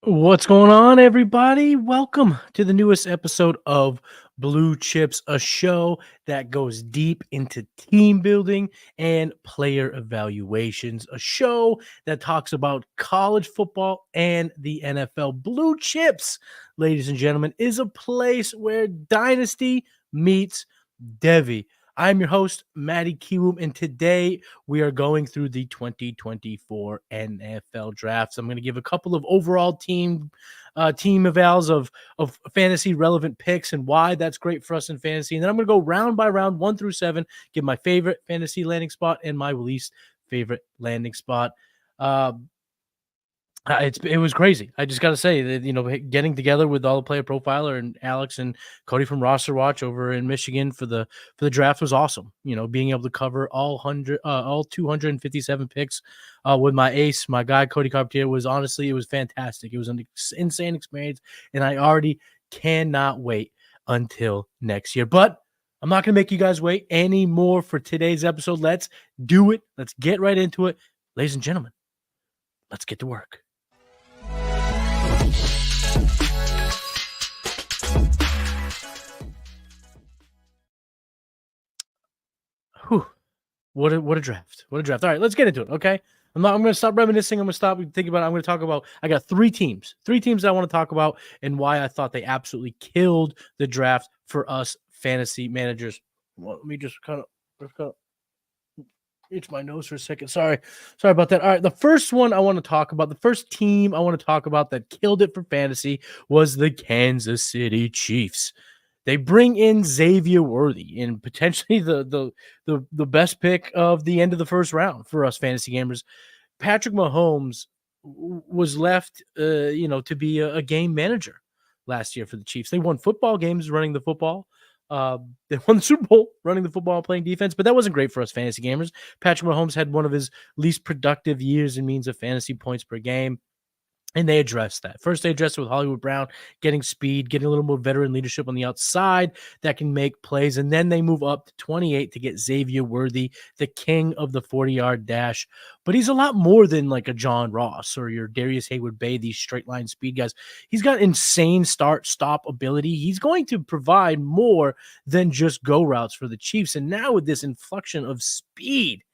What's going on, everybody? Welcome to the newest episode of Blue Chips, a show that goes deep into team building and player evaluations, a show that talks about college football and the NFL. Blue Chips, ladies and gentlemen, is a place where Dynasty meets Devi. I'm your host, Matty Kiwoom, and today we are going through the 2024 NFL drafts. I'm going to give a couple of overall team evals of fantasy relevant picks and why that's great for us in fantasy. And then I'm going to go round by round, 1 through 7, give my favorite fantasy landing spot and my least favorite landing spot. It was crazy. I just got to say that, getting together with all the player profiler and Alex and Cody from Roster Watch over in Michigan for the draft was awesome. Being able to cover all 257 picks with my ace, my guy Cody Carpentier, it was fantastic. It was an insane experience, and I already cannot wait until next year. But I'm not going to make you guys wait anymore for today's episode. Let's do it. Let's get right into it, ladies and gentlemen. Let's get to work. Whew. What a draft. What a draft. All right, let's get into it, okay? I'm going to stop reminiscing. I'm going to stop thinking about it. I'm going to talk about – I got three teams that I want to talk about and why I thought they absolutely killed the draft for us fantasy managers. Well, let me just kind of itch my nose for a second. Sorry about that. All right, the first team I want to talk about that killed it for fantasy was the Kansas City Chiefs. They bring in Xavier Worthy and potentially the best pick of the end of the first round for us fantasy gamers. Patrick Mahomes was left, to be a game manager last year for the Chiefs. They won football games running the football. They won the Super Bowl running the football, playing defense, but that wasn't great for us fantasy gamers. Patrick Mahomes had one of his least productive years in means of fantasy points per game. And they addressed that. First, they addressed it with Hollywood Brown, getting speed, getting a little more veteran leadership on the outside that can make plays. And then they move up to 28 to get Xavier Worthy, the king of the 40-yard dash. But he's a lot more than like a John Ross or your Darius Haywood-Bay, these straight line speed guys. He's got insane start-stop ability. He's going to provide more than just go routes for the Chiefs. And now with this inflection of speed,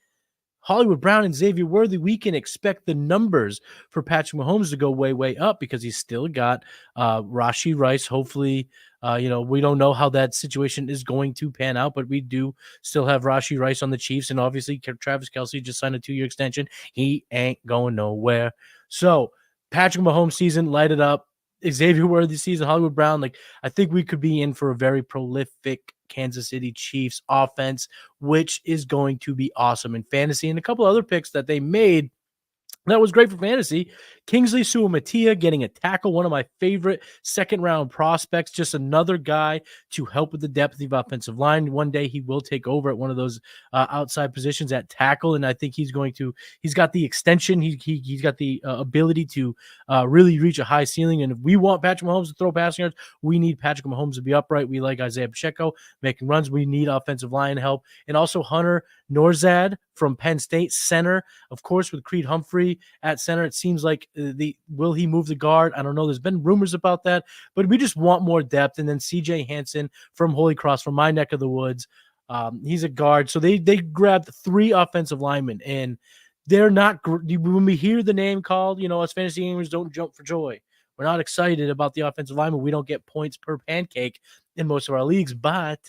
Hollywood Brown and Xavier Worthy, we can expect the numbers for Patrick Mahomes to go way, way up because he's still got Rashee Rice. Hopefully, we don't know how that situation is going to pan out, but we do still have Rashee Rice on the Chiefs. And obviously, Travis Kelce just signed a 2-year extension. He ain't going nowhere. So, Patrick Mahomes season, light it up. Xavier Worthy season, Hollywood Brown. I think we could be in for a very prolific Kansas City Chiefs offense, which is going to be awesome in fantasy. And a couple other picks that they made that was great for fantasy. Kingsley Suamataia getting a tackle, one of my favorite second-round prospects, just another guy to help with the depth of the offensive line. One day he will take over at one of those outside positions at tackle, and I think he's got the extension. He's got the ability to really reach a high ceiling, and if we want Patrick Mahomes to throw passing yards, we need Patrick Mahomes to be upright. We like Isaiah Pacheco making runs. We need offensive line help, and also Hunter Norzad from Penn State, center, of course, with Creed Humphrey at center. It seems like will he move the guard? I don't know. There's been rumors about that, but we just want more depth. And then CJ Hansen from Holy Cross, from my neck of the woods. He's a guard. So they grabbed 3 offensive linemen, and they're not, when we hear the name called, us fantasy gamers don't jump for joy. We're not excited about the offensive linemen. We don't get points per pancake in most of our leagues, but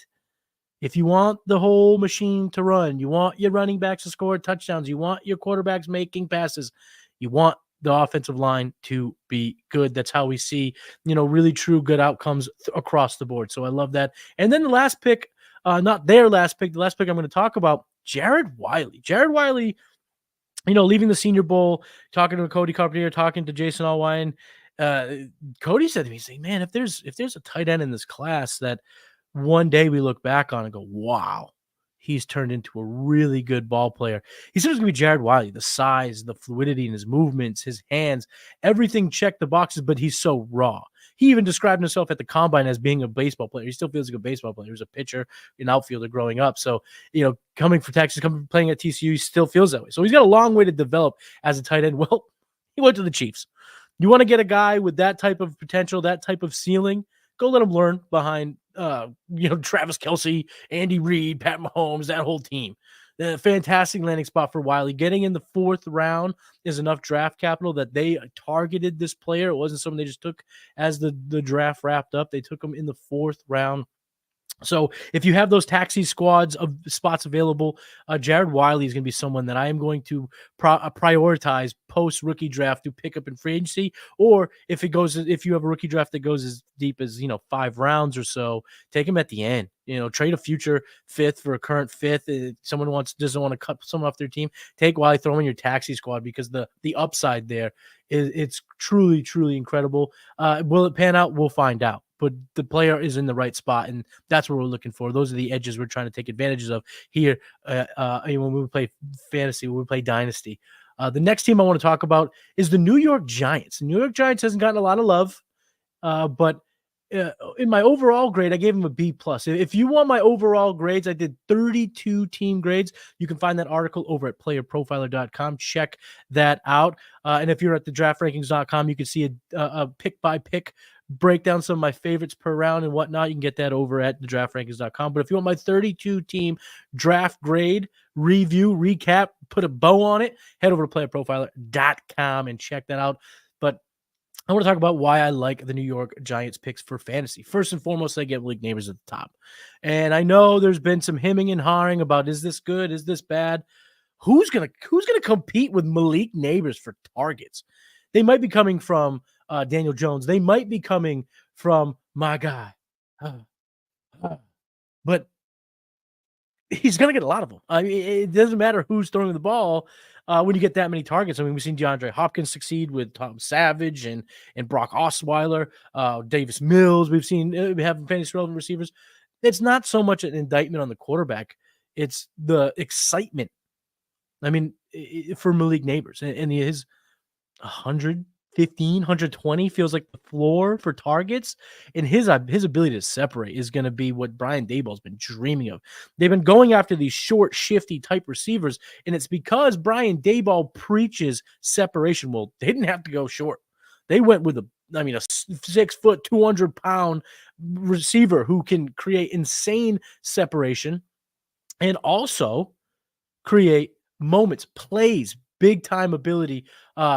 if you want the whole machine to run, you want your running backs to score touchdowns, you want your quarterbacks making passes, you want the offensive line to be good. That's how we see, really true good outcomes across the board. So I love that. And then the last pick, not their last pick, the last pick I'm going to talk about, Jared Wiley. Jared Wiley, leaving the Senior Bowl, talking to Cody Carpentier, talking to Jason Allwine. Cody said to me, he's like, man, if there's a tight end in this class that one day we look back on and go, wow, he's turned into a really good ball player. He said it was going to be Jared Wiley. The size, the fluidity in his movements, his hands, everything checked the boxes, but he's so raw. He even described himself at the combine as being a baseball player. He still feels like a baseball player. He was a pitcher, an outfielder growing up. So, coming for Texas, playing at TCU, he still feels that way. So he's got a long way to develop as a tight end. Well, he went to the Chiefs. You want to get a guy with that type of potential, that type of ceiling, go let him learn behind, Travis Kelce, Andy Reid, Pat Mahomes, that whole team. The fantastic landing spot for Wiley. Getting in the 4th round is enough draft capital that they targeted this player. It wasn't someone they just took as the draft wrapped up. They took him in the 4th round. So if you have those taxi squads of spots available, Jared Wiley is going to be someone that I am going to prioritize post rookie draft to pick up in free agency. Or if you have a rookie draft that goes as deep as 5 rounds or so, take him at the end. Trade a future 5th for a current 5th. If someone doesn't want to cut someone off their team, take Wiley, throw him in your taxi squad because the upside there it's truly, truly incredible. Will it pan out? We'll find out. But the player is in the right spot, and that's what we're looking for. Those are the edges we're trying to take advantages of here when we play fantasy, when we play Dynasty. The next team I want to talk about is the New York Giants. The New York Giants hasn't gotten a lot of love, but in my overall grade, I gave them a B+. If you want my overall grades, I did 32 team grades. You can find that article over at playerprofiler.com. Check that out. And if you're at the draftrankings.com, you can see a pick-by-pick breakdown, some of my favorites per round and whatnot. You can get that over at thedraftrankings.com. But if you want my 32 team draft grade review, recap, put a bow on it, head over to playerprofiler.com and check that out. But I want to talk about why I like the New York Giants picks for fantasy. First and foremost, I get Malik Neighbors at the top. And I know there's been some hemming and hawing about, is this good? Is this bad? Who's gonna compete with Malik Neighbors for targets? They might be coming from Daniel Jones. They might be coming from my guy. But he's going to get a lot of them. I mean, it doesn't matter who's throwing the ball when you get that many targets. I mean, we've seen DeAndre Hopkins succeed with Tom Savage and Brock Osweiler, Davis Mills. We've seen we have fantasy relevant receivers. It's not so much an indictment on the quarterback. It's the excitement. I mean, for Malik Neighbors and his 115, 120 feels like the floor for targets, and his ability to separate is going to be what Brian Daboll's been dreaming of. They've been going after these short, shifty type receivers, and it's because Brian Daboll preaches separation. Well, they didn't have to go short. They went with a 6 foot, 200-pound receiver who can create insane separation and also create moments, plays, big time ability.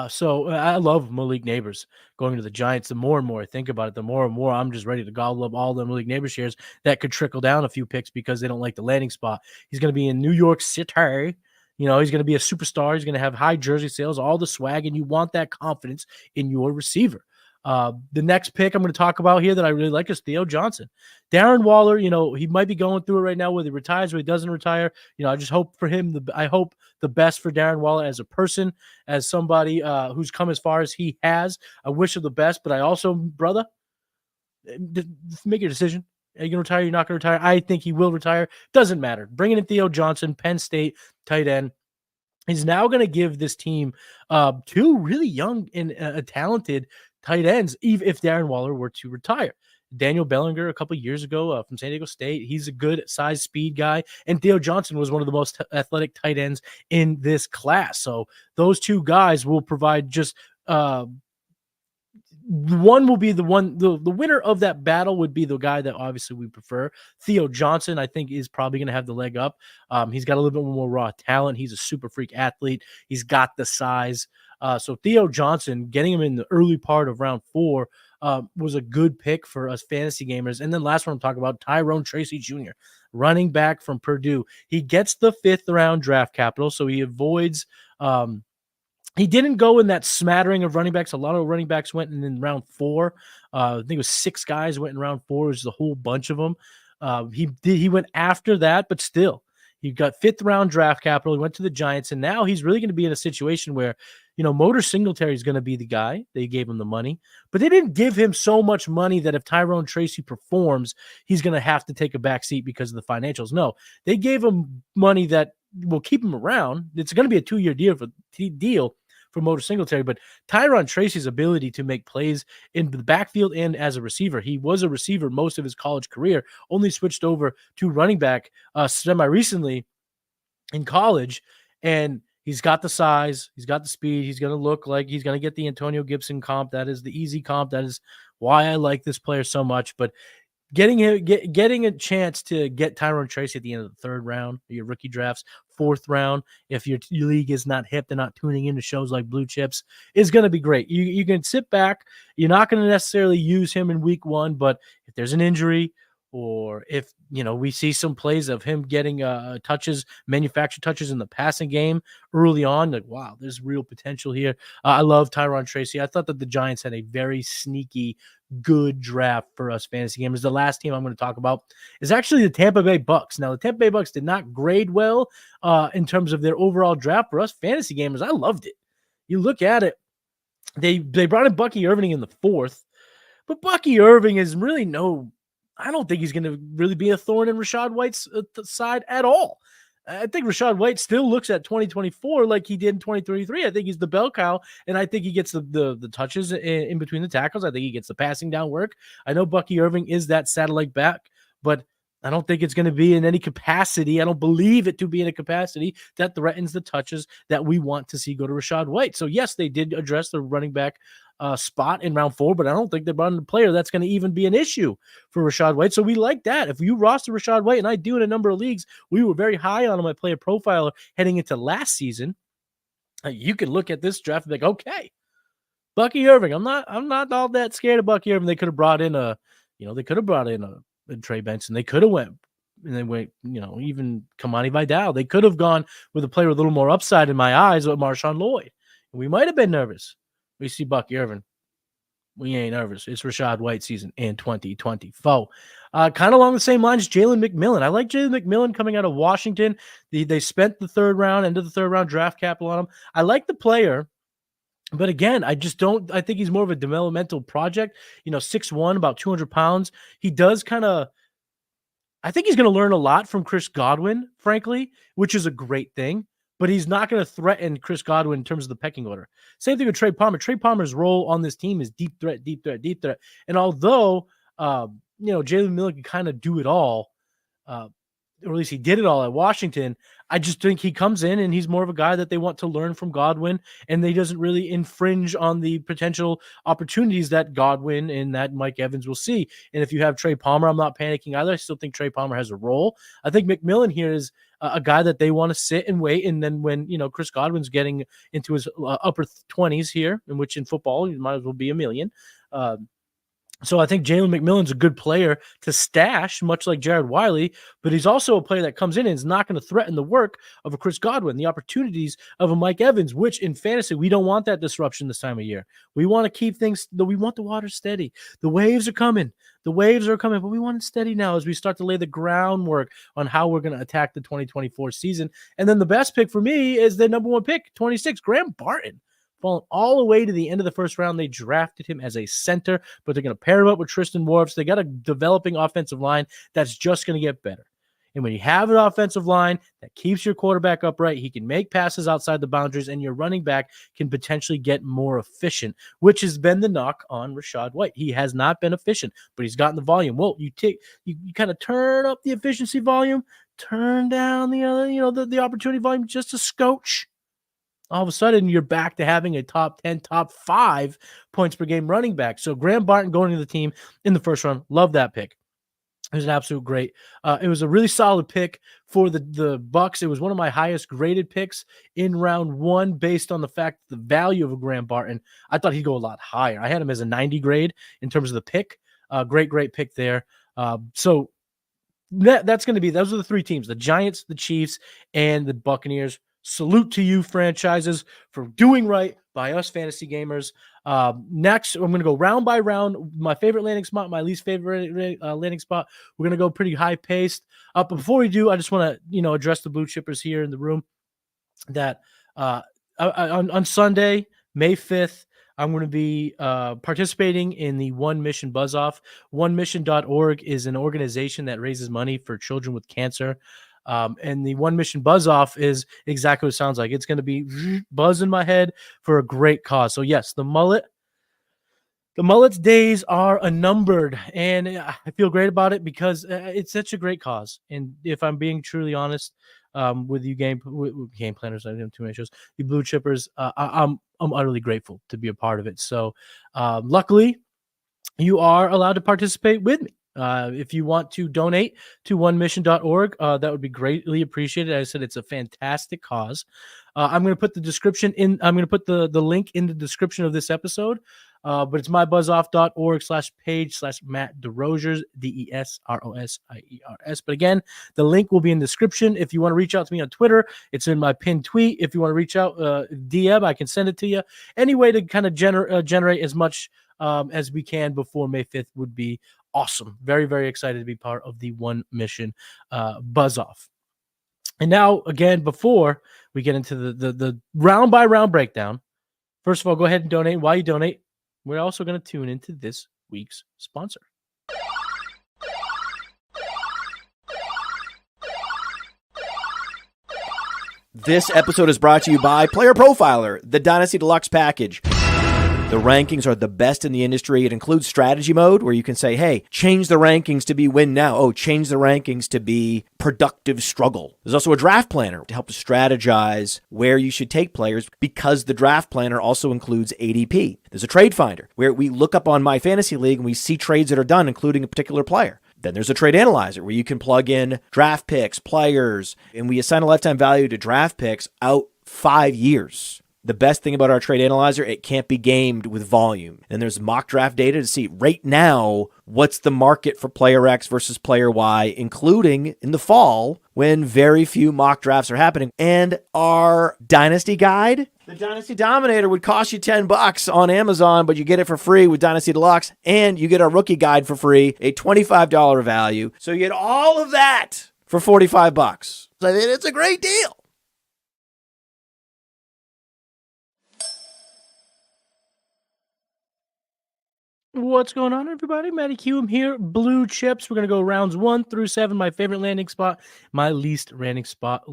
So I love Malik Neighbors going to the Giants. The more and more I think about it, the more and more I'm just ready to gobble up all the Malik Neighbors shares that could trickle down a few picks because they don't like the landing spot. He's going to be in New York City. He's going to be a superstar. He's going to have high jersey sales, all the swag, and you want that confidence in your receiver. The next pick I'm going to talk about here that I really like is Theo Johnson. Darren Waller, he might be going through it right now, whether he retires or he doesn't retire. I just hope for him. I hope the best for Darren Waller as a person, as somebody who's come as far as he has. I wish him the best, but I also, brother, make your decision. Are you going to retire? You're not going to retire? I think he will retire. Doesn't matter. Bringing in Theo Johnson, Penn State tight end. He's now going to give this team two really young and talented tight ends, even if Darren Waller were to retire. Daniel Bellinger a couple years ago from San Diego State. He's a good size speed guy. And Theo Johnson was one of the most athletic tight ends in this class. So those two guys will provide just one will be the winner of that battle would be the guy that obviously we prefer. Theo Johnson, I think, is probably going to have the leg up. He's got a little bit more raw talent. He's a super freak athlete. He's got the size. So Theo Johnson, getting him in the early part of round 4 was a good pick for us fantasy gamers. And then last one I'm talking about, Tyrone Tracy Jr., running back from Purdue. He gets the 5th round draft capital, so he avoids he didn't go in that smattering of running backs. A lot of running backs went in round 4. I think it was 6 guys went in round 4. It was a whole bunch of them. He went after that, but still, He got 5th round draft capital. He went to the Giants, and now he's really going to be in a situation where, Motor Singletary is going to be the guy. They gave him the money, but they didn't give him so much money that if Tyrone Tracy performs, he's going to have to take a back seat because of the financials. No, they gave him money that will keep him around. It's going to be a 2-year deal for Motor Singletary, but Tyrone Tracy's ability to make plays in the backfield and as a receiver. He was a receiver most of his college career, only switched over to running back semi-recently in college, and he's got the size, he's got the speed, he's going to look like he's going to get the Antonio Gibson comp. That is the easy comp. That is why I like this player so much, but getting a chance to get Tyrone Tracy at the end of the 3rd round, your rookie drafts, 4th round, if your league is not hip, they're not tuning into shows like Blue Chips, is going to be great. You can sit back. You're not going to necessarily use him in week 1, but if there's an injury or if, we see some plays of him getting manufactured touches in the passing game early on, like, wow, there's real potential here. I love Tyrone Tracy. I thought that the Giants had a very sneaky, good draft for us fantasy gamers. The last team I'm going to talk about is actually the Tampa Bay Bucks. Now, the Tampa Bay Bucks did not grade well in terms of their overall draft. For us fantasy gamers, I loved it. You look at it, they brought in Bucky Irving in the 4th, but Bucky Irving is really I don't think he's going to really be a thorn in Rachaad White's side at all. I think Rachaad White still looks at 2024 like he did in 2023. I think he's the bell cow, and I think he gets the touches in between the tackles. I think he gets the passing down work. I know Bucky Irving is that satellite back, but I don't think it's going to be in any capacity. I don't believe it to be in a capacity that threatens the touches that we want to see go to Rachaad White. So, yes, they did address the running back spot in round 4, but I don't think they brought in a player that's going to even be an issue for Rachaad White. So we like that. If you roster Rachaad White, and I do in a number of leagues, we were very high on him, my player profiler heading into last season. You could look at this draft and be like, okay, Bucky Irving. I'm not all that scared of Bucky Irving. They could have brought in a Trey Benson. They could have went even Kamani Vidal. They could have gone with a player with a little more upside in my eyes with Marshawn Lloyd. We might have been nervous. We see Bucky Irving. We ain't nervous. It's Rachaad White season in 2024. Kind of along the same lines, Jalen McMillan. I like Jalen McMillan coming out of Washington. They spent the 3rd round, end of the 3rd round draft capital on him. I like the player, but again, I think he's more of a developmental project. 6'1", about 200 pounds. He does I think he's going to learn a lot from Chris Godwin, frankly, which is a great thing. But he's not going to threaten Chris Godwin in terms of the pecking order. Same thing with Trey Palmer. Trey Palmer's role on this team is deep threat. And although, Jalen Miller can kind of do it all, or at least he did it all at Washington, I just think he comes in and he's more of a guy that they want to learn from Godwin, and he doesn't really infringe on the potential opportunities that Godwin and that Mike Evans will see. And if you have Trey Palmer, I'm not panicking either. I still think Trey Palmer has a role. I think McMillan here is a guy that they want to sit and wait. And then when, Chris Godwin's getting into his upper 20s here, in which in football, you might as well be a million. So I think Jalen McMillan's a good player to stash, much like Jared Wiley, but he's also a player that comes in and is not going to threaten the work of a Chris Godwin, the opportunities of a Mike Evans, which in fantasy, we don't want that disruption this time of year. We want to keep we want the water steady. The waves are coming. But we want it steady now as we start to lay the groundwork on how we're going to attack the 2024 season. And then the best pick for me is the number 1 pick, 26, Graham Barton. Falling all the way to the end of the 1st round. They drafted him as a center, but they're going to pair him up with Tristan Wirfs. They got a developing offensive line that's just going to get better. And when you have an offensive line that keeps your quarterback upright, he can make passes outside the boundaries, and your running back can potentially get more efficient, which has been the knock on Rachaad White. He has not been efficient, but he's gotten the volume. Well, you kind of turn up the efficiency volume, turn down the other, the opportunity volume just a scotch. All of a sudden, you're back to having a top 10, top 5 points per game running back. So Graham Barton going to the team in the 1st round. Love that pick. It was an absolute great. It was a really solid pick for the Bucks. It was one of my highest graded picks in round 1 based on the fact that the value of a Graham Barton. I thought he'd go a lot higher. I had him as a 90 grade in terms of the pick. Great pick there. So that's going to be, those are the 3 teams, the Giants, the Chiefs, and the Buccaneers. Salute to you, franchises, for doing right by us fantasy gamers. Next, I'm going to go round by round. My favorite landing spot, my least favorite landing spot. We're going to go pretty high paced. But before we do, I just want to address the blue chippers here in the room that on Sunday, May 5th, I'm going to be participating in the One Mission Buzz Off. OneMission.org is an organization that raises money for children with cancer. And the One Mission Buzz Off is exactly what it sounds like. It's going to be buzz in my head for a great cause. So yes, the mullet's days are numbered, and I feel great about it because it's such a great cause. And if I'm being truly honest with you game planners, I have too many shows, you blue chippers, I'm utterly grateful to be a part of it. So luckily, you are allowed to participate with me. If you want to donate to onemission.org, that would be greatly appreciated. As I said, it's a fantastic cause. I'm going to put the link in the description of this episode. But it's mybuzzoff.org/page/Matt DeRosiers, DESROSIERS. But again, the link will be in the description. If you want to reach out to me on Twitter, it's in my pinned tweet. If you want to reach out DM, I can send it to you. Any way to kind of generate as much as we can before May 5th would be awesome. Very, very excited to be part of the One Mission Buzz Off. And now, again, before we get into the round by round breakdown, first of all, go ahead and donate. While you donate, we're also going to tune into this week's sponsor. This episode is brought to you by Player Profiler, the Dynasty Deluxe package. The rankings are the best in the industry. It includes strategy mode where you can say, hey, change the rankings to be win now. Oh, change the rankings to be productive struggle. There's also a draft planner to help to strategize where you should take players because the draft planner also includes ADP. There's a trade finder where we look up on My Fantasy League and we see trades that are done, including a particular player. Then there's a trade analyzer where you can plug in draft picks, players, and we assign a lifetime value to draft picks out 5 years. The best thing about our trade analyzer, it can't be gamed with volume. And there's mock draft data to see right now what's the market for player X versus player Y, including in the fall when very few mock drafts are happening. And our Dynasty guide, the Dynasty Dominator, would cost you $10 on Amazon, but you get it for free with Dynasty Deluxe, and you get our rookie guide for free, a $25 value. So you get all of that for $45. So I mean, it's a great deal. What's going on, everybody? Matty Kiwoom here. Blue chips. We're gonna go rounds 1 through 7. My favorite landing spot, my least landing spot.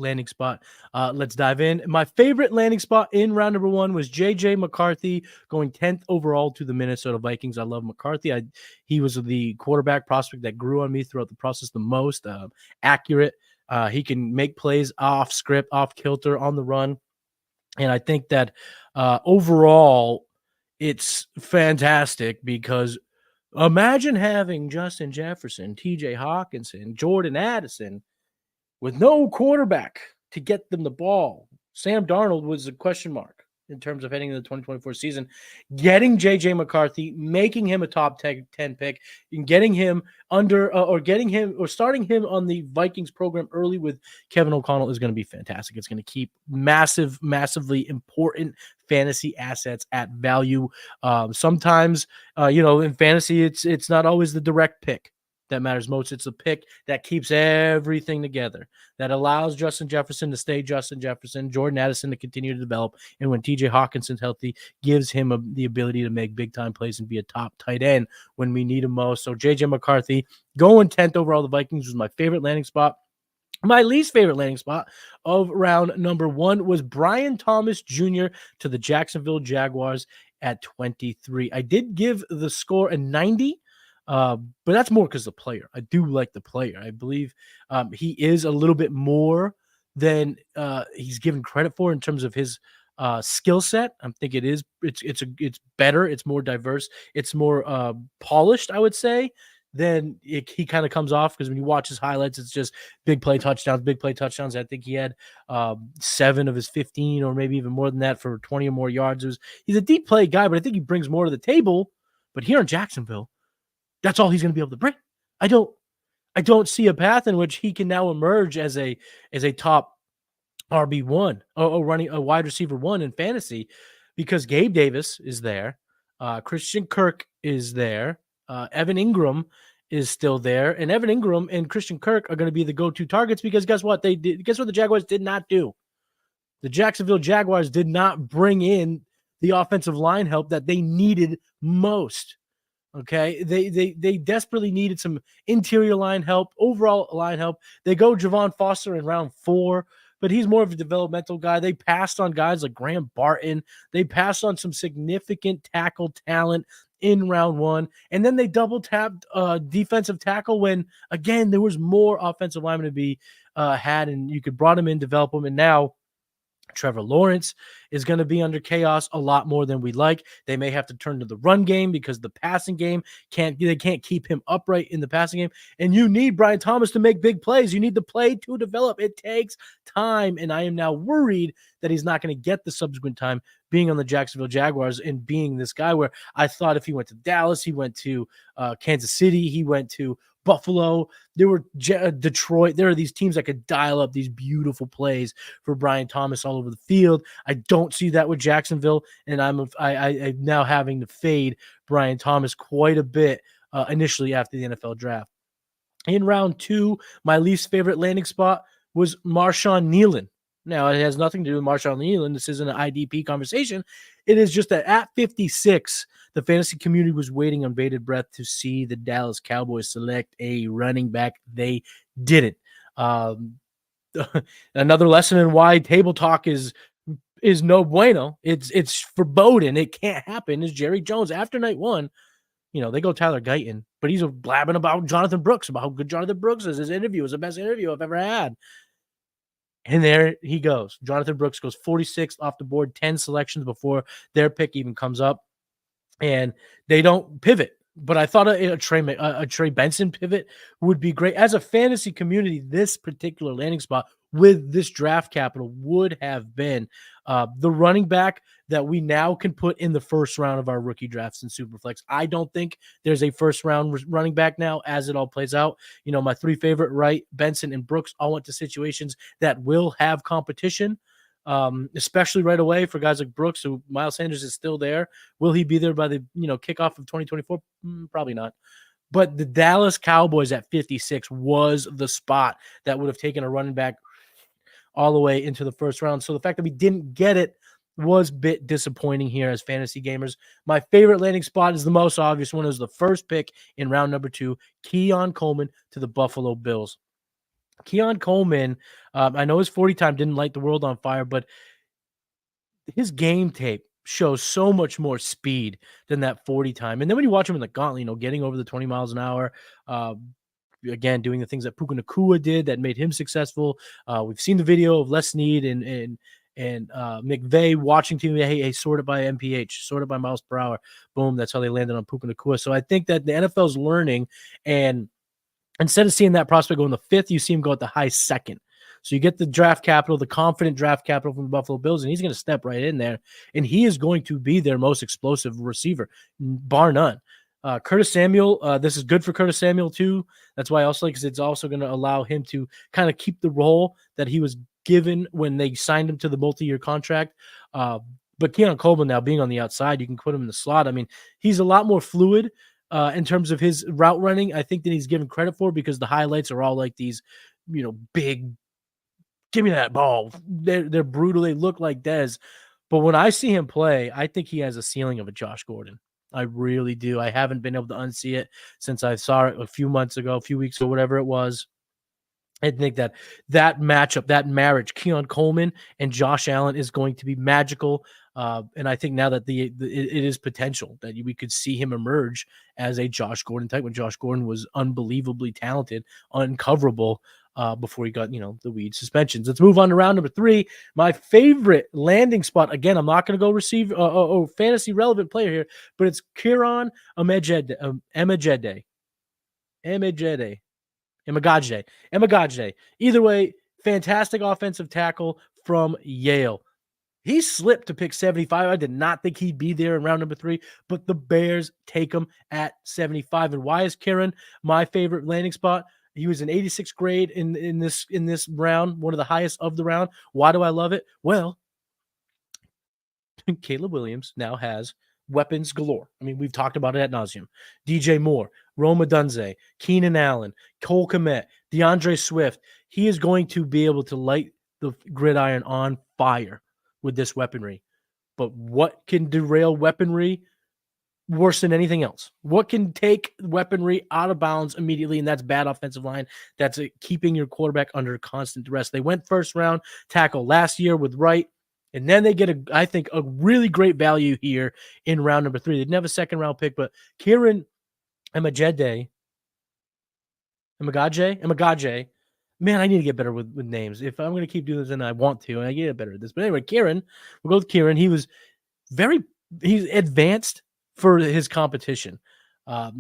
Let's dive in. My favorite landing spot in round number 1 was JJ McCarthy going 10th overall to the Minnesota Vikings. I love McCarthy. He was the quarterback prospect that grew on me throughout the process the most. Accurate. He can make plays off script, off kilter, on the run, and I think that overall, it's fantastic because imagine having Justin Jefferson, TJ Hawkinson, Jordan Addison with no quarterback to get them the ball. Sam Darnold was a question mark in terms of heading into the 2024 season. Getting JJ McCarthy, making him a top 10 pick, and getting him starting him on the Vikings program early with Kevin O'Connell is going to be fantastic. It's going to keep massively important fantasy assets at value. Sometimes, in fantasy, it's not always the direct pick that matters most. It's a pick that keeps everything together, that allows Justin Jefferson to stay Justin Jefferson, Jordan Addison to continue to develop, and when TJ Hawkinson's healthy, gives him the ability to make big-time plays and be a top tight end when we need him most. So JJ McCarthy going 10th overall, the Vikings, was my favorite landing spot. My least favorite landing spot of round number 1 was Brian Thomas Jr. to the Jacksonville Jaguars at 23. I did give the score a 90. But that's more because the player. I do like the player. I believe he is a little bit more than he's given credit for in terms of his skill set. I think it is. It's better. It's more diverse. It's more polished, I would say, than he kind of comes off, because when you watch his highlights, it's just big play touchdowns. I think he had 7 of his 15, or maybe even more than that, for 20 or more yards. He's a deep play guy, but I think he brings more to the table. But here in Jacksonville, that's all he's going to be able to bring. I don't see a path in which he can now emerge as a top RB1 or running a wide receiver 1 in fantasy, because Gabe Davis is there. Christian Kirk is there. Evan Ingram is still there. And Evan Ingram and Christian Kirk are going to be the go-to targets because guess what? Guess what the Jaguars did not do? The Jacksonville Jaguars did not bring in the offensive line help that they needed most. Okay, they desperately needed some interior line help, overall line help. They go Javon Foster in round 4, but he's more of a developmental guy. They passed on guys like Graham Barton. They passed on some significant tackle talent in round 1, and then they double tapped defensive tackle when again there was more offensive linemen to be had, and you could brought them in, develop them, and now Trevor Lawrence is going to be under chaos a lot more than we like. They may have to turn to the run game because the passing game can't keep him upright in the passing game. And you need Brian Thomas to make big plays. You need the play to develop. It takes time. And I am now worried that he's not going to get the subsequent time being on the Jacksonville Jaguars and being this guy where I thought if he went to Dallas, he went to Kansas City, he went to Buffalo, there were Detroit. There are these teams that could dial up these beautiful plays for Brian Thomas all over the field. I don't see that with Jacksonville, and I'm now having to fade Brian Thomas quite a bit initially after the NFL draft. In round 2, my least favorite landing spot was Marshawn Nealon. Now, it has nothing to do with Marshawn Nealon. This isn't an IDP conversation. It is just that at 56, the fantasy community was waiting on bated breath to see the Dallas Cowboys select a running back. They didn't. Another lesson in why table talk is no bueno. It's foreboding. It can't happen. Is Jerry Jones after night 1? They go Tyler Guyton, but he's blabbing about Jonathan Brooks, about how good Jonathan Brooks is. His interview was the best interview I've ever had. And there he goes. Jonathan Brooks goes 46th off the board, 10 selections before their pick even comes up. And they don't pivot. But I thought a Trey Benson pivot would be great. As a fantasy community, this particular landing spot with this draft capital would have been the running back that we now can put in the first round of our rookie drafts in Superflex. I don't think there's a first round running back now as it all plays out. My 3 favorite, Wright, Benson, and Brooks all went to situations that will have competition. Especially right away for guys like Brooks, who Miles Sanders is still there. Will he be there by the kickoff of 2024? Probably not. But the Dallas Cowboys at 56 was the spot that would have taken a running back all the way into the first round. So the fact that we didn't get it was a bit disappointing here as fantasy gamers. My favorite landing spot is the most obvious one. It was the first pick in round number 2, Keon Coleman to the Buffalo Bills. Keon Coleman, I know his 40 time didn't light the world on fire, but his game tape shows so much more speed than that 40 time. And then when you watch him in the gauntlet, getting over the 20 miles an hour, again, doing the things that Puka Nacua did that made him successful. We've seen the video of Les Snead and McVay watching TV. Hey, sorted by MPH, sorted by miles per hour. Boom, that's how they landed on Puka Nacua. So I think that the NFL's learning, and instead of seeing that prospect go in the 5th, you see him go at the high 2nd. So you get the draft capital, the confident draft capital from the Buffalo Bills, and he's going to step right in there, and he is going to be their most explosive receiver, bar none. Curtis Samuel, this is good for Curtis Samuel too. That's why I also like, because it's also going to allow him to kind of keep the role that he was given when they signed him to the multi-year contract. But Keon Coleman now being on the outside, you can put him in the slot. I mean, he's a lot more fluid in terms of his route running, I think, that he's given credit for, because the highlights are all like these, big, give me that ball. They're brutal. They look like Dez. But when I see him play, I think he has a ceiling of a Josh Gordon. I really do. I haven't been able to unsee it since I saw it a few weeks ago, whatever it was. I think that matchup, that marriage, Keon Coleman and Josh Allen, is going to be magical. And I think now that it is potential that we could see him emerge as a Josh Gordon type, when Josh Gordon was unbelievably talented, uncoverable before he got, the weed suspensions. Let's move on to round number 3. My favorite landing spot. Again, I'm not going to go receive fantasy relevant player here, but it's Kieran Emajede. Either way, fantastic offensive tackle from Yale. He slipped to pick 75. I did not think he'd be there in round number 3, but the Bears take him at 75. And why is Kieran my favorite landing spot? He was an 86th grade in this round, one of the highest of the round. Why do I love it? Well, Caleb Williams now has weapons galore. I mean, we've talked about it ad nauseum. DJ Moore, Rome Odunze, Keenan Allen, Cole Kmet, DeAndre Swift. He is going to be able to light the gridiron on fire with this weaponry. But what can derail weaponry worse than anything else? What can take weaponry out of bounds immediately? And that's bad offensive line. That's keeping your quarterback under constant duress. They went first round tackle last year with Wright. And then they get, I think, a really great value here in round number 3. They didn't have a second-round pick, but Kieran Emagaje, man, I need to get better with names. If I'm going to keep doing this, and I want to, and I get better at this. But anyway, Kieran, we'll go with Kieran. He's advanced for his competition.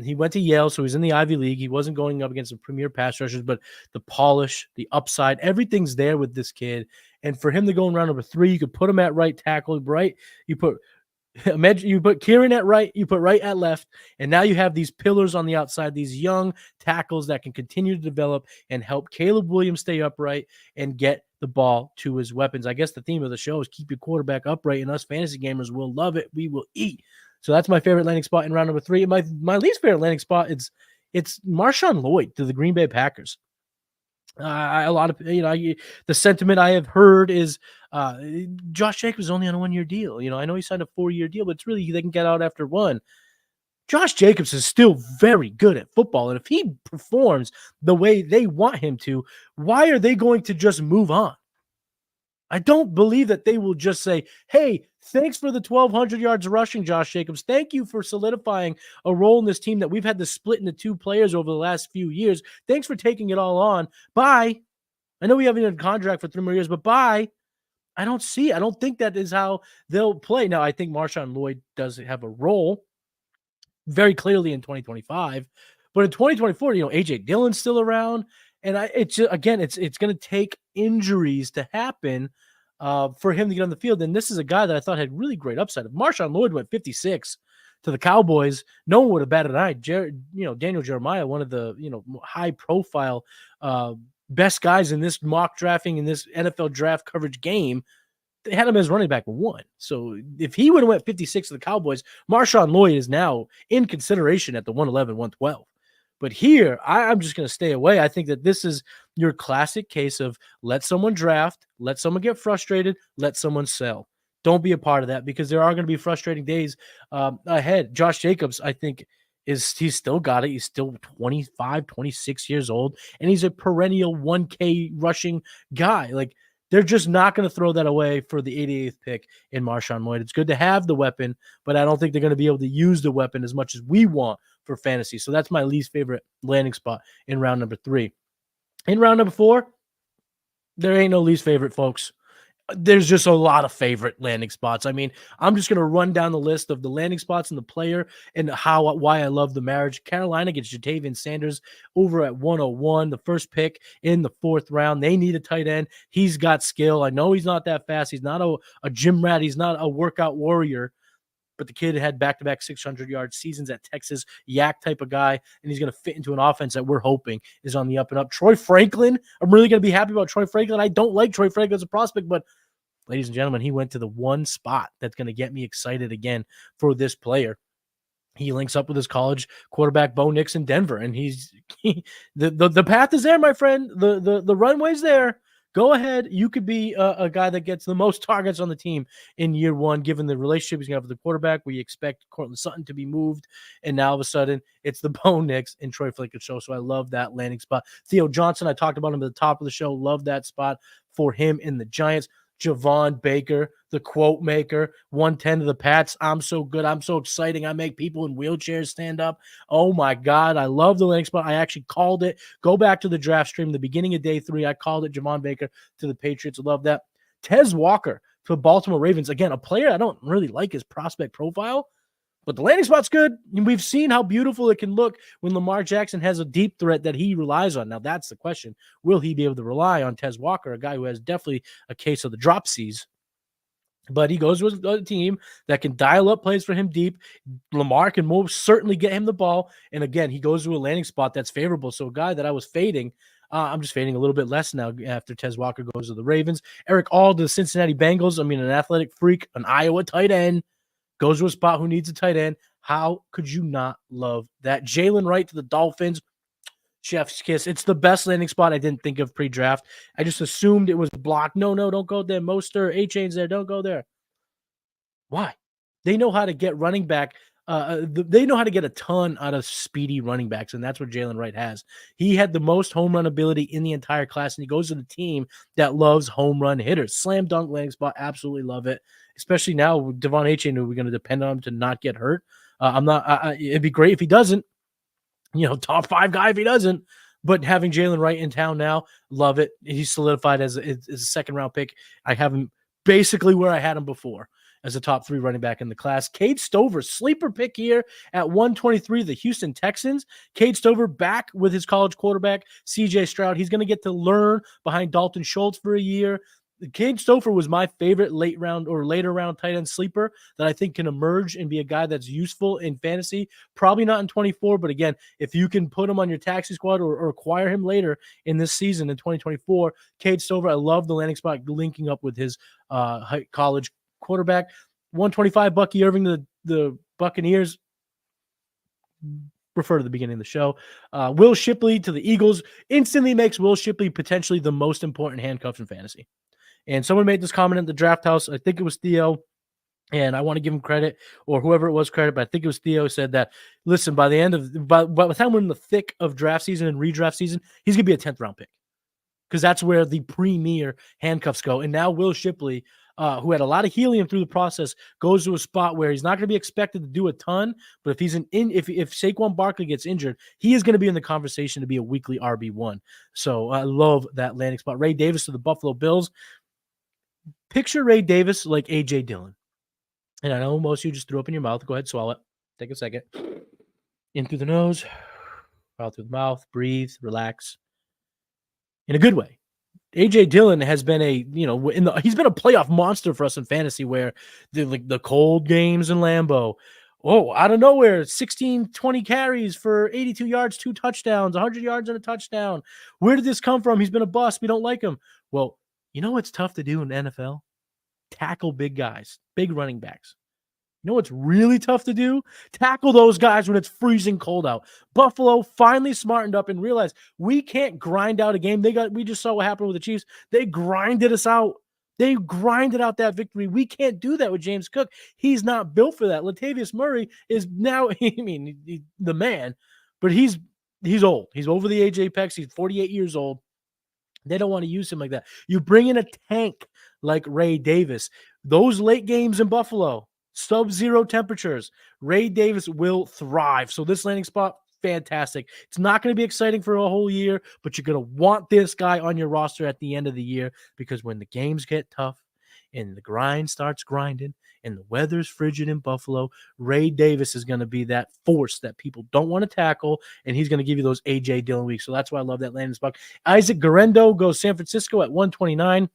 He went to Yale, so he's in the Ivy League. He wasn't going up against the premier pass rushers, but the polish, the upside, everything's there with this kid. And for him to go in round number 3, you could put him at right tackle, right? You put Kieran at right, you put Wright at left, and now you have these pillars on the outside, these young tackles that can continue to develop and help Caleb Williams stay upright and get the ball to his weapons. I guess the theme of the show is keep your quarterback upright, and us fantasy gamers will love it. We will eat. So that's my favorite landing spot in round number 3. My least favorite landing spot it's Marshawn Lloyd to the Green Bay Packers. A lot of the sentiment I have heard is Josh Jacobs is only on a 1-year deal. I know he signed a 4-year deal, but it's really they can get out after 1. Josh Jacobs is still very good at football, and if he performs the way they want him to, why are they going to just move on? I don't believe that they will just say, hey, thanks for the 1,200 yards rushing, Josh Jacobs. Thank you for solidifying a role in this team that we've had to split into 2 players over the last few years. Thanks for taking it all on. Bye. I know we haven't even a contract for 3 more years, but bye. I don't think that is how they'll play. Now, I think Marshawn Lloyd does have a role very clearly in 2025. But in 2024, A.J. Dillon's still around. And it's going to take injuries to happen for him to get on the field. And this is a guy that I thought had really great upside. If Marshawn Lloyd went 56 to the Cowboys, no one would have batted an eye. Daniel Jeremiah, one of the high profile best guys in this mock drafting in this NFL draft coverage game, they had him as running back 1. So if he would have went 56 to the Cowboys, Marshawn Lloyd is now in consideration at the 111, 112. But here, I'm just going to stay away. I think that this is your classic case of let someone draft, let someone get frustrated, let someone sell. Don't be a part of that because there are going to be frustrating days ahead. Josh Jacobs, I think, he's still got it. He's still 25, 26 years old, and he's a perennial 1K rushing guy. Like, they're just not going to throw that away for the 88th pick in Marshawn Lloyd. It's good to have the weapon, but I don't think they're going to be able to use the weapon as much as we want for fantasy. So that's my least favorite landing spot in round number 3. In round number 4, there ain't no least favorite, folks. There's just a lot of favorite landing spots. I mean, I'm just going to run down the list of the landing spots and the player and why I love the marriage. Carolina gets Jatavian Sanders over at 101, the first pick in the 4th round. They need a tight end. He's got skill. I know he's not that fast. He's not a gym rat. He's not a workout warrior. But the kid had back-to-back 600-yard seasons at Texas, yak type of guy, and he's going to fit into an offense that we're hoping is on the up and up. Troy Franklin, I'm really going to be happy about Troy Franklin. I don't like Troy Franklin as a prospect, but ladies and gentlemen, he went to the one spot that's going to get me excited again for this player. He links up with his college quarterback, Bo Nix, in Denver, and the path is there, my friend. The runway's there. Go ahead. You could be a guy that gets the most targets on the team in year 1, given the relationship he's going to have with the quarterback. We expect Cortland Sutton to be moved, and now all of a sudden it's the Bo Nix and Troy Franklin show. So I love that landing spot. Theo Johnson, I talked about him at the top of the show. Love that spot for him in the Giants. Javon Baker, the quote maker, 110 to the Pats. I'm so good. I'm so exciting. I make people in wheelchairs stand up. Oh, my God. I love the landing spot. I actually called it. Go back to the draft stream, the beginning of day 3. I called it Javon Baker to the Patriots. I love that. Tez Walker to the Baltimore Ravens. Again, a player I don't really like his prospect profile, but the landing spot's good. And we've seen how beautiful it can look when Lamar Jackson has a deep threat that he relies on. Now, that's the question. Will he be able to rely on Tez Walker, a guy who has definitely a case of the dropsies? But he goes with a team that can dial up plays for him deep. Lamar can most certainly get him the ball. And again, he goes to a landing spot that's favorable. So a guy that I was fading, I'm just fading a little bit less now after Tez Walker goes to the Ravens. Eric All to the Cincinnati Bengals. I mean, an athletic freak, an Iowa tight end, goes to a spot who needs a tight end. How could you not love that? Jalen Wright to the Dolphins. Chef's kiss. It's the best landing spot I didn't think of pre-draft. I just assumed it was blocked. No, don't go there. Mostert, A-Chain's there. Don't go there. Why? They know how to get running back. They know how to get a ton out of speedy running backs, and that's what Jalen Wright has. He had the most home run ability in the entire class, and he goes to the team that loves home run hitters. Slam dunk landing spot. Absolutely love it, especially now with Devon A-Chain, who we're going to depend on him to not get hurt. It'd be great if he doesn't. Top 5 guy if he doesn't. But having Jalen Wright in town now, love it. He's solidified as a second-round pick. I have him basically where I had him before as a top 3 running back in the class. Cade Stover, sleeper pick here at 123, the Houston Texans. Cade Stover back with his college quarterback, C.J. Stroud. He's going to get to learn behind Dalton Schultz for a year. Cade Stover was my favorite later round tight end sleeper that I think can emerge and be a guy that's useful in fantasy. Probably not in 24, but again, if you can put him on your taxi squad or acquire him later in this season in 2024, Cade Stover, I love the landing spot linking up with his college quarterback. 125, Bucky Irving, the Buccaneers. Refer to the beginning of the show. Will Shipley to the Eagles instantly makes Will Shipley potentially the most important handcuff in fantasy. And someone made this comment in the draft house. I think it was Theo, and I want to give him credit, or whoever it was credit, but I think it was Theo, said that, listen, by the time we're in the thick of draft season and redraft season, he's going to be a 10th round pick, because that's where the premier handcuffs go. And now Will Shipley, who had a lot of helium through the process, goes to a spot where he's not going to be expected to do a ton, but if if Saquon Barkley gets injured, he is going to be in the conversation to be a weekly RB1. So I love that landing spot. Ray Davis to the Buffalo Bills. Picture Ray Davis like A.J. Dillon. And I know most of you just threw up in your mouth. Go ahead, swallow it. Take a second. In through the nose, out through the mouth, breathe, relax. In a good way. A.J. Dillon has been he's been a playoff monster for us in fantasy, where the cold games in Lambeau. Oh, out of nowhere, 16, 20 carries for 82 yards, 2 touchdowns, 100 yards and a touchdown. Where did this come from? He's been a bust. We don't like him. Well, you know what's tough to do in the NFL? Tackle big guys, big running backs. You know what's really tough to do? Tackle those guys when it's freezing cold out. Buffalo finally smartened up and realized we can't grind out a game. We just saw what happened with the Chiefs. They grinded us out. They grinded out that victory. We can't do that with James Cook. He's not built for that. Latavius Murray is now, the man, but he's old. He's over the age apex. He's 48 years old. They don't want to use him like that. You bring in a tank like Ray Davis. Those late games in Buffalo, sub-zero temperatures, Ray Davis will thrive. So this landing spot, fantastic. It's not going to be exciting for a whole year, but you're going to want this guy on your roster at the end of the year, because when the games get tough and the grind starts grinding and the weather's frigid in Buffalo, Ray Davis is going to be that force that people don't want to tackle, and he's going to give you those A.J. Dillon weeks. So that's why I love that landing spot. Isaac Guerendo goes San Francisco at 129.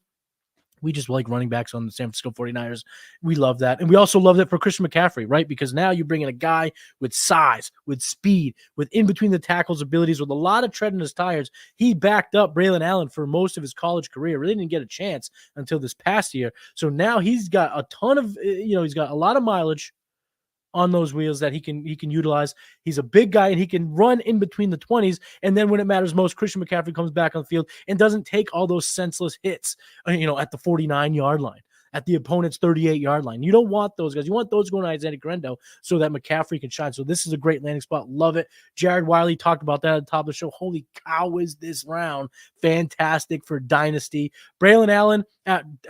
We just like running backs on the San Francisco 49ers. We love that. And we also love that for Christian McCaffrey, right? Because now you bring in a guy with size, with speed, with in-between the tackles abilities, with a lot of tread in his tires. He backed up Braylon Allen for most of his college career. Really didn't get a chance until this past year. So now he's got a ton of, he's got a lot of mileage on those wheels that he can utilize. He's a big guy, and he can run in between the 20s. And then when it matters most, Christian McCaffrey comes back on the field and doesn't take all those senseless hits, at the 49-yard line, at the opponent's 38-yard line. You don't want those guys. You want those going to Isaac Guerendo so that McCaffrey can shine. So this is a great landing spot. Love it. Jared Wiley talked about that at the top of the show. Holy cow, is this round fantastic for Dynasty. Braylon Allen,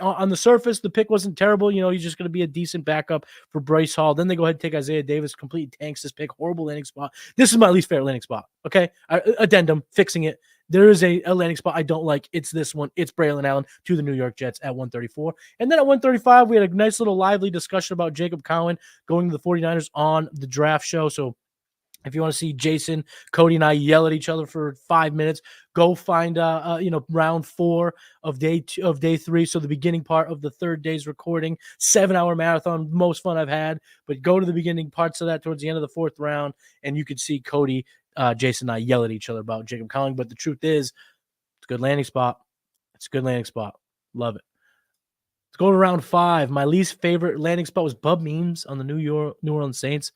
on the surface, the pick wasn't terrible. He's just going to be a decent backup for Bryce Hall. Then they go ahead and take Isaiah Davis, completely tanks this pick. Horrible landing spot. This is my least favorite landing spot. Okay. Addendum, fixing it. There is a landing spot I don't like. It's this one. It's Braylon Allen to the New York Jets at 134. And then at 135, we had a nice little lively discussion about Jacob Cowan going to the 49ers on the draft show. So if you want to see Jason, Cody, and I yell at each other for 5 minutes, go find round 4 of day 3. So the beginning part of the third day's recording, 7-hour marathon, most fun I've had. But go to the beginning parts of that towards the end of the 4th round, and you can see Cody, Jason, and I yell at each other about Jacob Cowan. But the truth is, It's a good landing spot. It's a good landing spot. Love it. Let's go to round 5. My least favorite landing spot was Bub Means on the New Orleans Saints.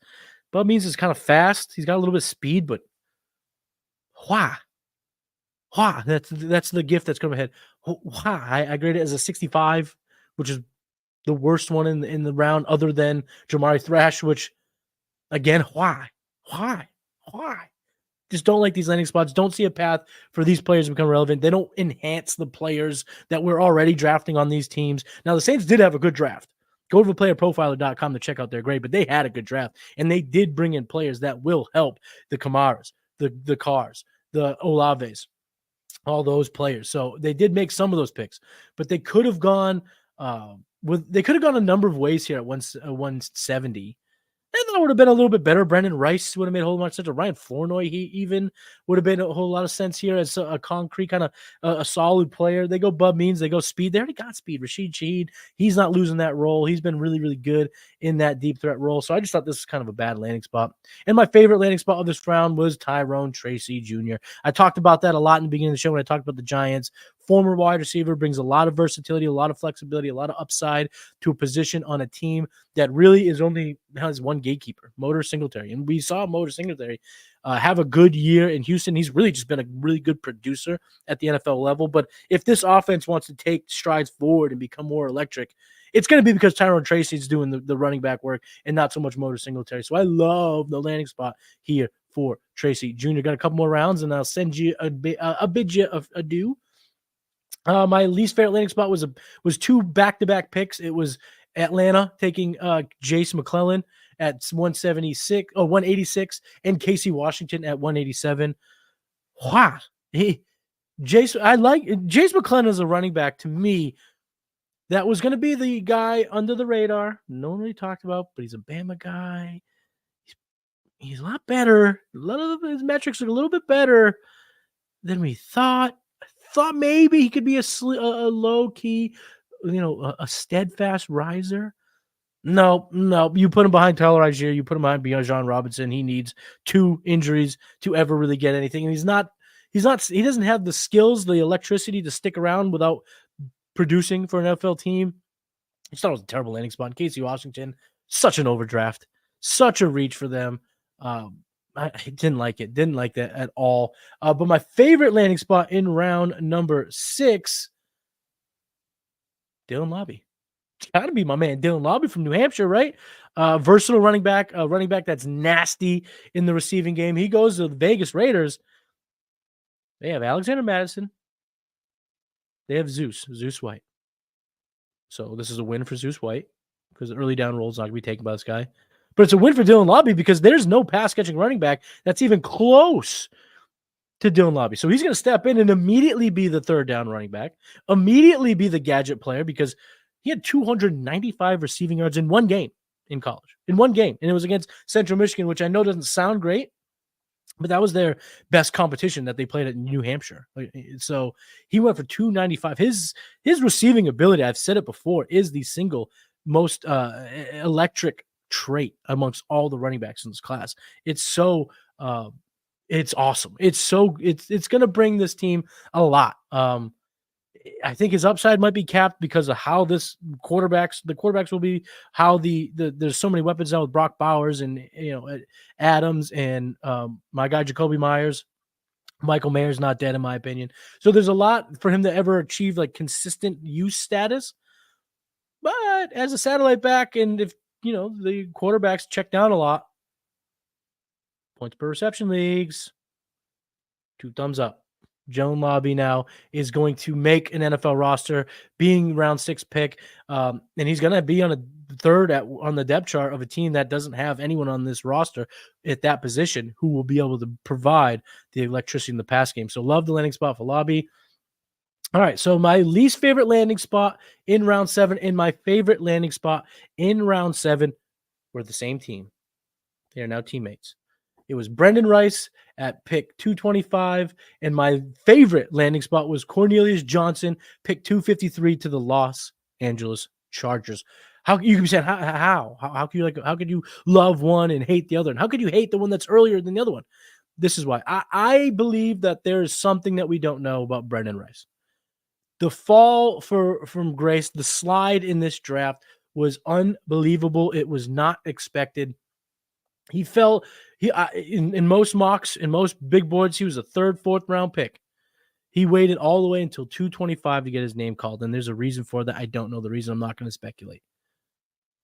Bub Means is kind of fast. He's got a little bit of speed, but why? That's the gift that's coming ahead. Why? I grade it as a 65, which is the worst one in the round, other than Jamari Thrash. Which, again, why? Just don't like these landing spots. Don't see a path for these players to become relevant. They don't enhance the players that we're already drafting on these teams. Now, the Saints did have a good draft. Go to playerprofiler.com to check out their grade, but they had a good draft, and they did bring in players that will help the Kamaras, the Cars, the Olaves, all those players. So they did make some of those picks, but they could have gone a number of ways here at 170. And that would have been a little bit better. Brendan Rice would have made a whole lot of sense. Or Ryan Flournoy, he even would have been a whole lot of sense here as a concrete kind of a solid player. They go Bub Means, they go speed. They already got speed. Rashid Shaheed, he's not losing that role. He's been really, really good in that deep threat role. So I just thought this was kind of a bad landing spot. And my favorite landing spot of this round was Tyrone Tracy Jr. I talked about that a lot in the beginning of the show when I talked about the Giants. Former wide receiver, brings a lot of versatility, a lot of flexibility, a lot of upside to a position on a team that really has one gatekeeper, Motor Singletary. And we saw Motor Singletary have a good year in Houston. He's really just been a really good producer at the NFL level. But if this offense wants to take strides forward and become more electric, it's going to be because Tyrone Tracy is doing the running back work and not so much Motor Singletary. So I love the landing spot here for Tracy Jr. Got a couple more rounds, and I'll send you a bid you adieu. My least favorite landing spot was 2 back-to-back picks. It was Atlanta taking Jace McClellan at 186, and Casey Washington at 187. Wow. Jace McClellan as a running back. To me, that was going to be the guy under the radar. No one really talked about, but he's a Bama guy. He's a lot better. A lot of his metrics look a little bit better than we thought. Thought maybe he could be a low-key, a steadfast riser. No. You put him behind Tyler Algier. You put him behind Bijan Robinson. He needs 2 injuries to ever really get anything. And he doesn't have the skills, the electricity to stick around without producing for an NFL team. I just thought it was a terrible landing spot. Casey Washington, such an overdraft, such a reach for them. I didn't like it. Didn't like that at all. But my favorite landing spot in round number 6, Dylan Lobby. It's got to be my man, Dylan Lobby from New Hampshire, right? Versatile running back, running back that's nasty in the receiving game. He goes to the Vegas Raiders. They have Alexander Madison. They have Zeus White. So this is a win for Zeus White because the early down roll is not going to be taken by this guy. But it's a win for Dylan Lobby because there's no pass-catching running back that's even close to Dylan Lobby. So he's going to step in and immediately be the third down running back, immediately be the gadget player because he had 295 receiving yards in one game in college, in one game. And it was against Central Michigan, which I know doesn't sound great, but that was their best competition that they played at New Hampshire. So he went for 295. His receiving ability, I've said it before, is the single most electric trait amongst all the running backs in this class. It's so it's awesome. It's going to bring this team a lot. I think his upside might be capped because of how the quarterbacks will be, how there's so many weapons now with Brock Bowers and Adams and my guy Jacoby Myers. Michael Mayer's not dead in my opinion. So there's a lot for him to ever achieve like consistent use status. But as a satellite back, and if the quarterbacks check down a lot, points per reception leagues, 2 thumbs up. Dylan Lobby now is going to make an NFL roster, being round 6 pick, and he's going to be on a third on the depth chart of a team that doesn't have anyone on this roster at that position who will be able to provide the electricity in the pass game. So love the landing spot for Lobby. All right, so my least favorite landing spot in round 7 and my favorite landing spot in round 7 were the same team. They are now teammates. It was Brendan Rice at pick 225, and my favorite landing spot was Cornelius Johnson, pick 253 to the Los Angeles Chargers. How you can be saying how could you love one and hate the other, and how could you hate the one that's earlier than the other one? This is why. I believe that there is something that we don't know about Brendan Rice. The fall from grace, the slide in this draft was unbelievable. It was not expected. He fell in most mocks, in most big boards, he was a third, fourth round pick. He waited all the way until 225 to get his name called, and there's a reason for that. I don't know the reason. I'm not going to speculate.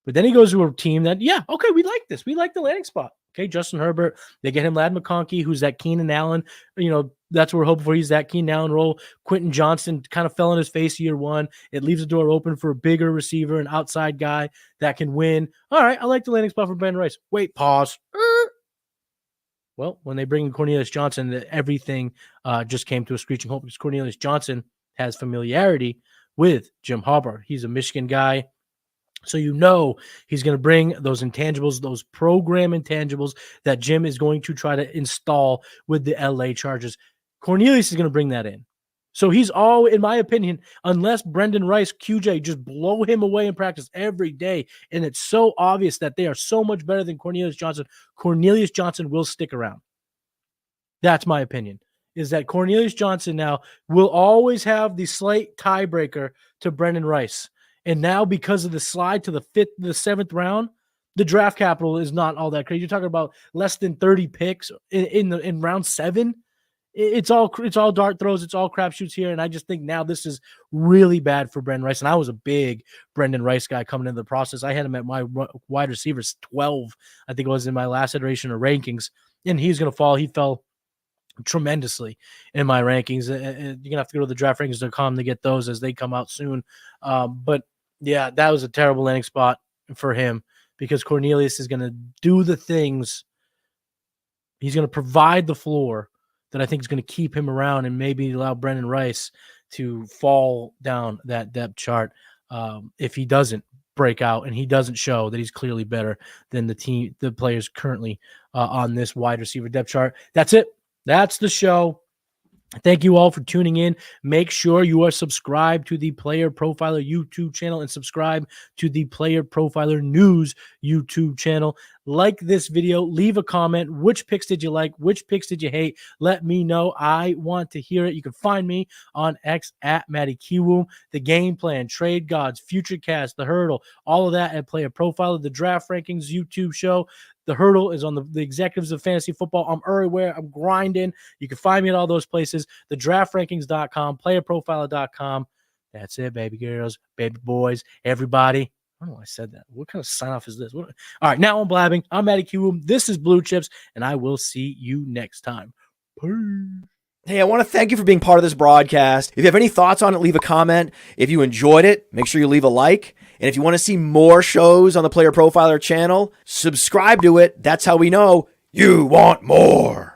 But then he goes to a team that, yeah, okay, we like this. We like the landing spot. Okay, Justin Herbert. They get him Lad McConkey, who's that Keenan Allen. You know, that's what we're hoping for. He's that Keenan Allen role. Quentin Johnson kind of fell on his face year one. It leaves the door open for a bigger receiver, an outside guy that can win. All right, I like the landing spot for Ben Rice. Wait, pause. Well, when they bring in Cornelius Johnson, everything just came to a screeching halt because Cornelius Johnson has familiarity with Jim Harbaugh. He's a Michigan guy. So you know he's going to bring those intangibles, those program intangibles that Jim is going to try to install with the LA Chargers. Cornelius is going to bring that in. So he's all, in my opinion, unless Brendan Rice, QJ, just blow him away in practice every day, and it's so obvious that they are so much better than Cornelius Johnson will stick around. That's my opinion, is that Cornelius Johnson now will always have the slight tiebreaker to Brendan Rice. And now, because of the slide to the 7th round, the draft capital is not all that crazy. You're talking about less than 30 picks in round 7. It's all dart throws. It's all crapshoots here. And I just think now this is really bad for Brendan Rice. And I was a big Brendan Rice guy coming into the process. I had him at my wide receivers 12, I think it was in my last iteration of rankings. And he's going to fall. He fell tremendously in my rankings. You're going to have to go to the draftrankings.com to get those as they come out soon. But yeah, that was a terrible landing spot for him because Cornelius is going to do the things. He's going to provide the floor that I think is going to keep him around and maybe allow Brendan Rice to fall down that depth chart if he doesn't break out and he doesn't show that he's clearly better than the players currently on this wide receiver depth chart. That's it. That's the show. Thank you all for tuning in. Make sure you are subscribed to the Player Profiler YouTube channel and subscribe to the Player Profiler News YouTube channel. Like this video, leave a comment. Which picks did you like? Which picks did you hate? Let me know. I want to hear it. You can find me on X at Matty Kiwoom. The game plan, trade gods, future cast, the hurdle, all of that at Player Profiler, the draft rankings YouTube show. The hurdle is on the executives of fantasy football. I'm everywhere. I'm grinding. You can find me at all those places. The draftrankings.com, playerprofiler.com. That's it, baby girls, baby boys, everybody. I don't know why I said that. What kind of sign off is this? All right, now I'm blabbing. I'm Matty Kiwoom. This is Blue Chips, and I will see you next time. Peace. Hey, I want to thank you for being part of this broadcast. If you have any thoughts on it, leave a comment. If you enjoyed it, make sure you leave a like. And if you want to see more shows on the Player Profiler channel, subscribe to it. That's how we know you want more.